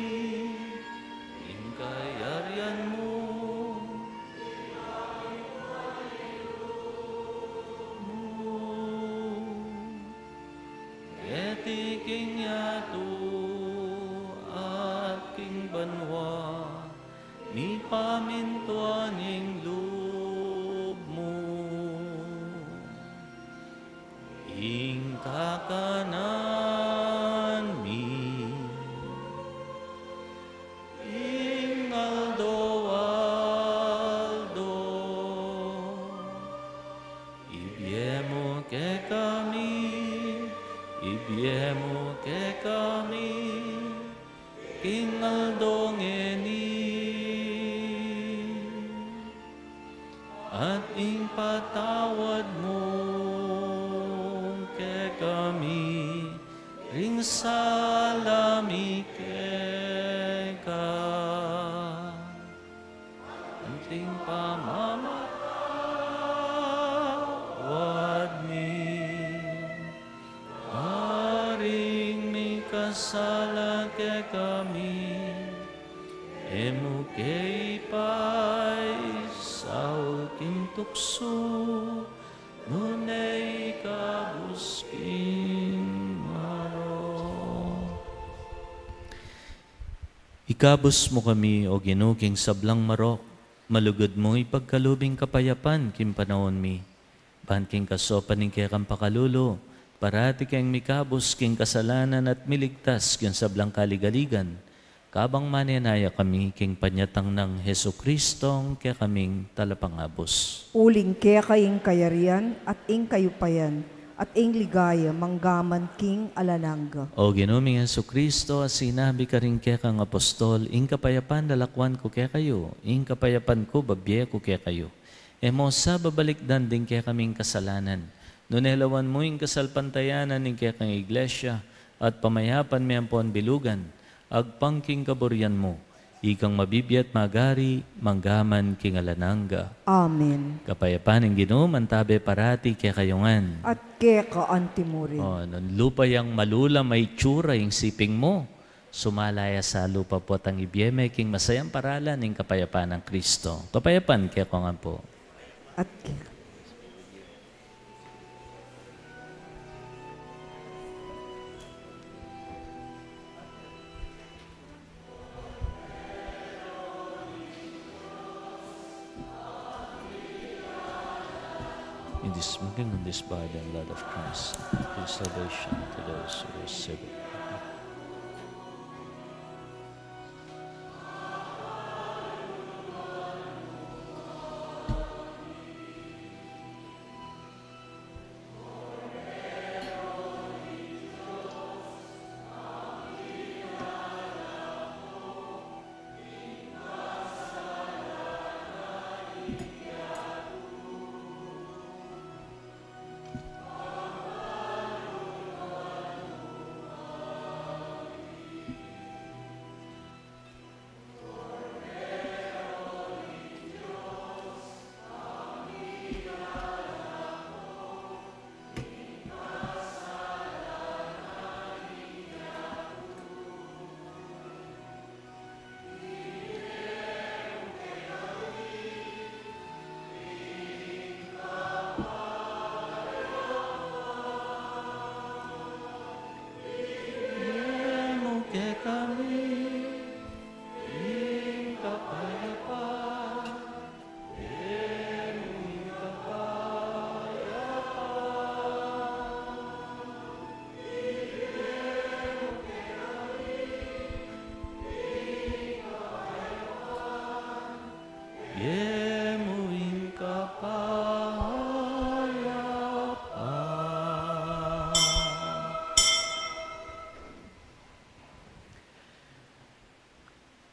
ingkayaryan mo, etiking yato at king banwa, ni pamintuan ing ing kakanan mi, ing aldo, ibiemo ke kami, ing aldo ngeni, at ing patawad mo kami, ring salami ka, anting pamamatawad mi, aring mi sala ke kami, emo ke ipay sa ultim tukso, nunay kabusking maro. Ikabus mo kami, o Ginoo, sablang marok, malugod mo ipagkalubing kapayapan, kim panahon mi. Ban king kasopan ning kaya kang pakalulo, parati kang mikabos king kasalanan at miligtas king sablang kaligaligan. Kabang manenaya kami king panyatang ng Heso Kristong kaya kaming talapangabos. Uling kaya kaying kayarian at ing kayupayan at ing ligaya manggaman king alanangga. O Ginoong Heso Kristo, sinabi ka rin kaya kang apostol, ing kapayapan lalakwan ko kaya kayo, ing kapayapan ko babye ko kaya kayo. Emo sa babalikdan din kaya kaming kasalanan. Nunelawan mo ing kasalpantayanan ing kaya kang iglesia at pamayapan may ampon bilugan. Agpangking kaburyan mo, ikang mabibiyat magari, manggaman king alanangga. Amen. Kapayapan ng Ginoo, mantabe parati kaya kayungan. At kaya ka antimurin. O, nun lupa yang malula may tsura yung siping mo. Sumalaya sa lupa po at ang ibiyeme king masayang paralan ng kapayapan ng Kristo. Kapayapan kaya ko nga po. At kaya. In this smoking on this body and blood of Christ, give salvation to those who receive it.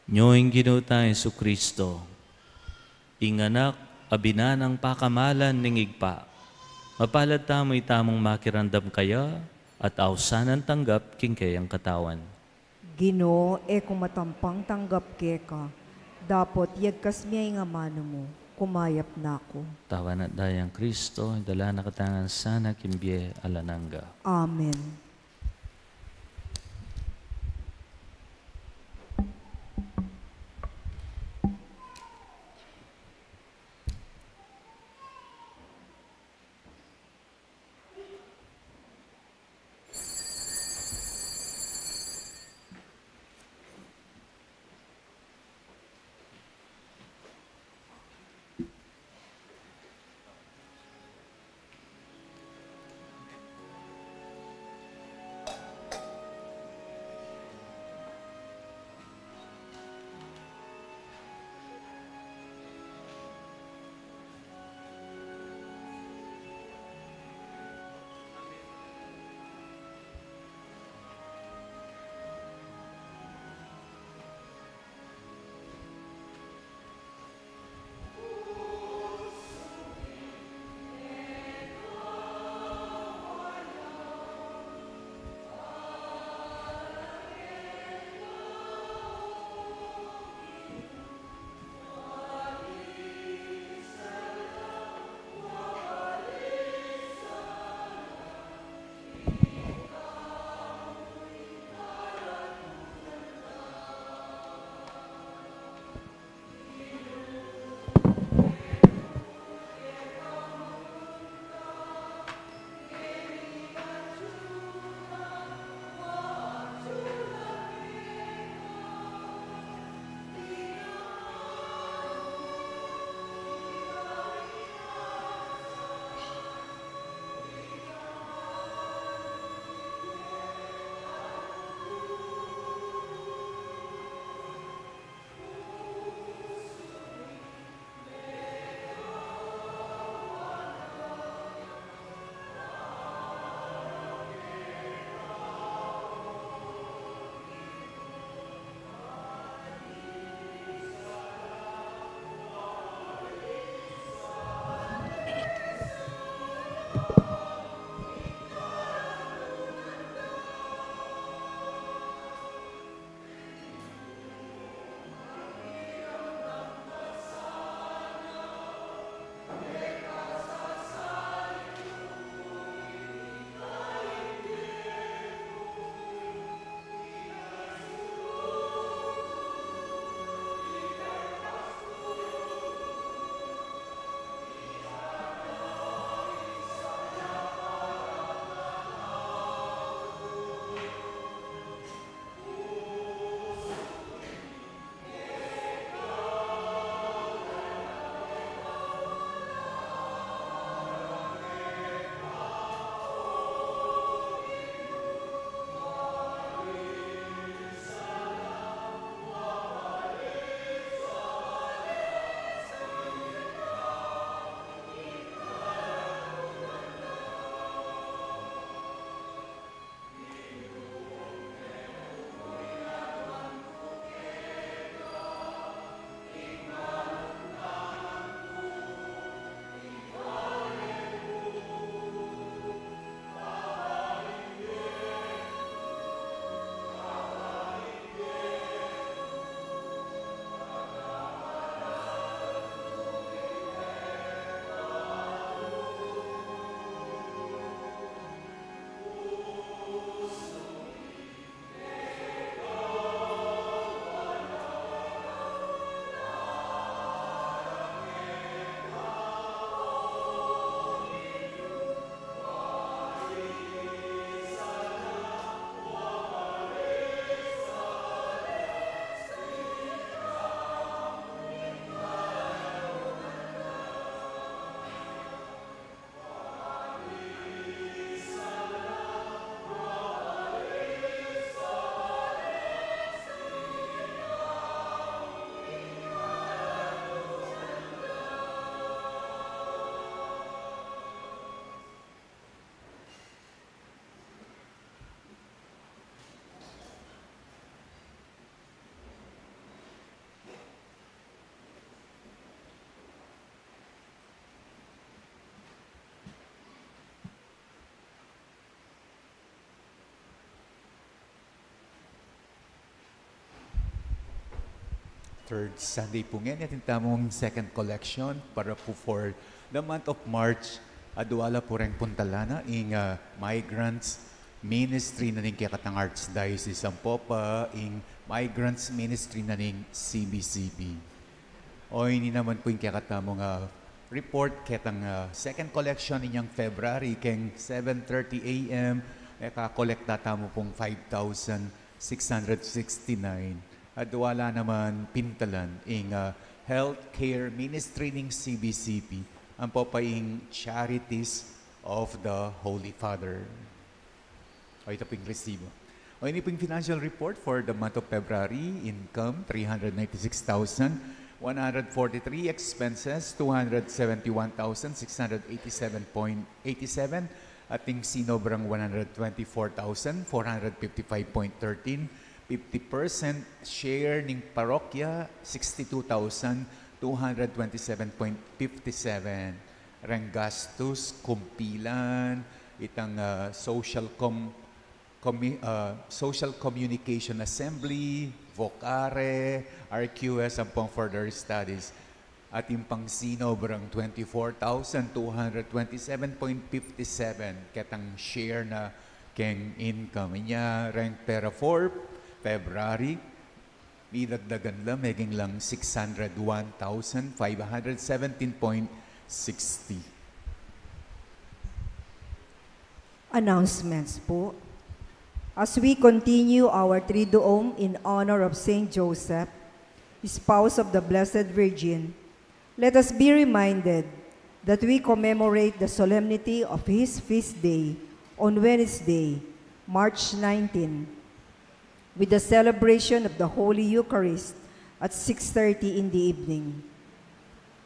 Nyoing Ginoo tayo Hesu Kristo, inganak abinanang pakamalan ning igpa, mapalad tamo'y tamong makirandam kaya at awsanan tanggap king kayang katawan. Ginoo, kung matampang tanggap keka, dapat yagkas miya nga mano mo, kumayap na ako. Tawan at dayang Kristo, dala na katangan sana kimbye alanangga. Amen. third Sunday po ngayon. Atin tamong second collection para po for the month of March. Adwala po rin puntalana ing migrants ministry na ning Kekatang Archdiocese ang Popa ing migrants ministry na ning CBCB. O ini naman po yung Kekatamong report ketang second collection ninyang February keng 7:30 a.m. Nakakolekta tamo pong 5,669. At wala naman pintalan ing healthcare ministry ng CBCP ang papaing Charities of the Holy Father. O ito pong resibo. O ini pong financial report for the month of February. Income 396,143, expenses 271,687.87, ating sinobrang 124,455.13. 50% share ng parokya, 62,227.57. Rang gastos, kumpilan, itang social communication assembly, vocare, RQS, ang pang further studies. At yung pang sinobrang 24,227.57 ketang share na keng income. Inya rank pera for February, idagdagan lang, maging lang 601,517.60. Announcements po. As we continue our Triduum in honor of Saint Joseph, spouse of the Blessed Virgin, let us be reminded that we commemorate the solemnity of his feast day on Wednesday, March 19, with the celebration of the Holy Eucharist at 6:30 in the evening.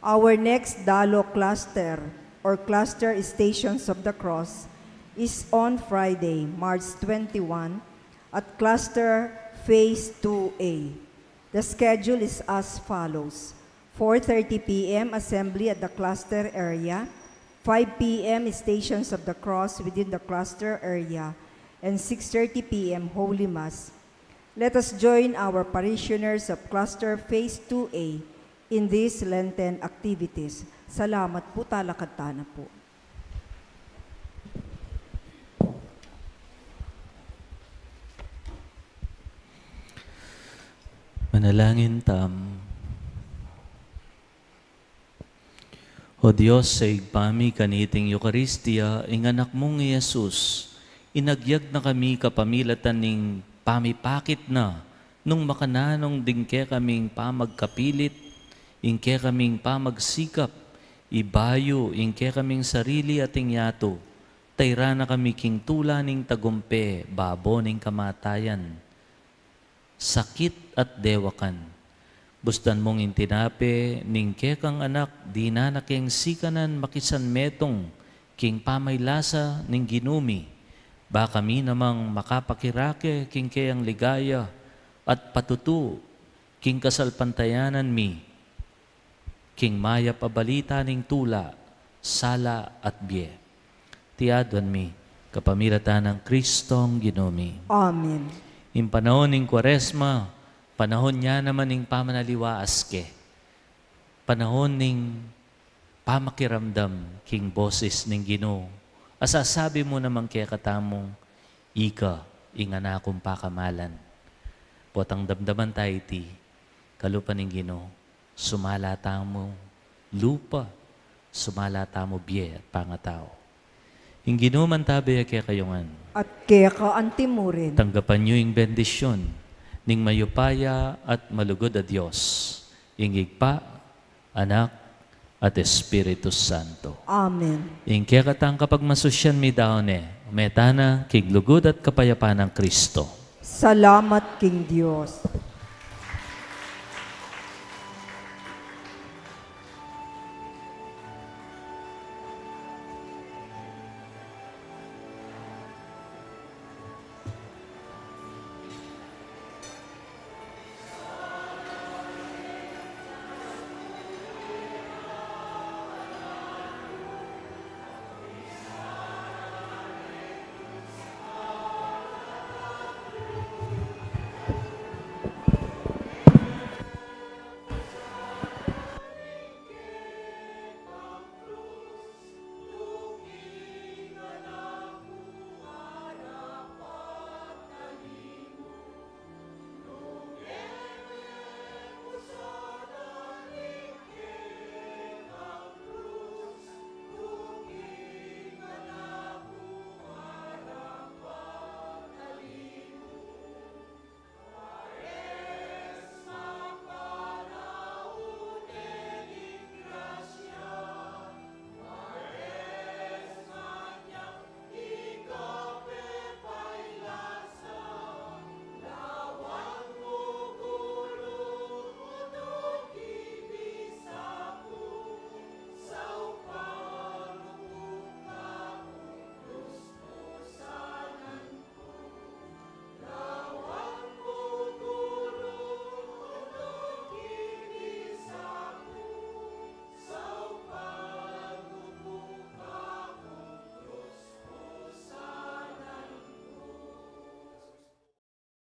Our next Dalo cluster or cluster Stations of the Cross is on Friday, March 21 at cluster Phase 2A. The schedule is as follows: 4:30 p.m. assembly at the cluster area, 5 p.m. Stations of the Cross within the cluster area, and 6:30 p.m. Holy Mass. Let us join our parishioners of Cluster Phase 2A in these Lenten activities. Salamat po, talakad-tana po. Manalangin tam. O Diyos, sa igpami kaniting Eucharistia, ing anak mong Jesus, inagyag na kami kapamilatan ning pamipakit na, nung makananong dingke kaming pamagkapilit, ingke kaming pamagsikap, ibayo, ingke kaming sarili ating yato, tayra na kami king tula ning tagumpe, babo ning kamatayan, sakit at dewakan. Bustan mong intinape, ning kekang anak, di na nakeng sikanan makisan metong, king pamaylasa ning ginumi, ba kami namang makapakirake king kayang ligaya at patutu king kasalpantayanan mi, king maya pabalita ning tula, sala at biye. Tiadwan mi, kapamilatan ng Kristong ginumi. Amen. In panahon ning Kwaresma, panahon niya naman ning pamanaliwaas ke. Panahon ning pamakiramdam king boses ning Ginoo. Asasabi mo naman kaya katamong, ika, ingana akong pakamalan. Potang damdaman tayo iti, kalupan ng Ginoo, sumala tamo lupa, sumala tamo biye at pangatao. Yung Ginoo man tabi kaya kayongan. At kaya ka antimurin. Tanggapan niyo yung bendisyon, ning mayupaya at malugod a Diyos, yung igpa, anak, at Espiritu Santo. Amen. Ing kaya katang kapag masusyan mi daon metana, kiglugod at kapayapaan ng Kristo. Salamat, King Diyos.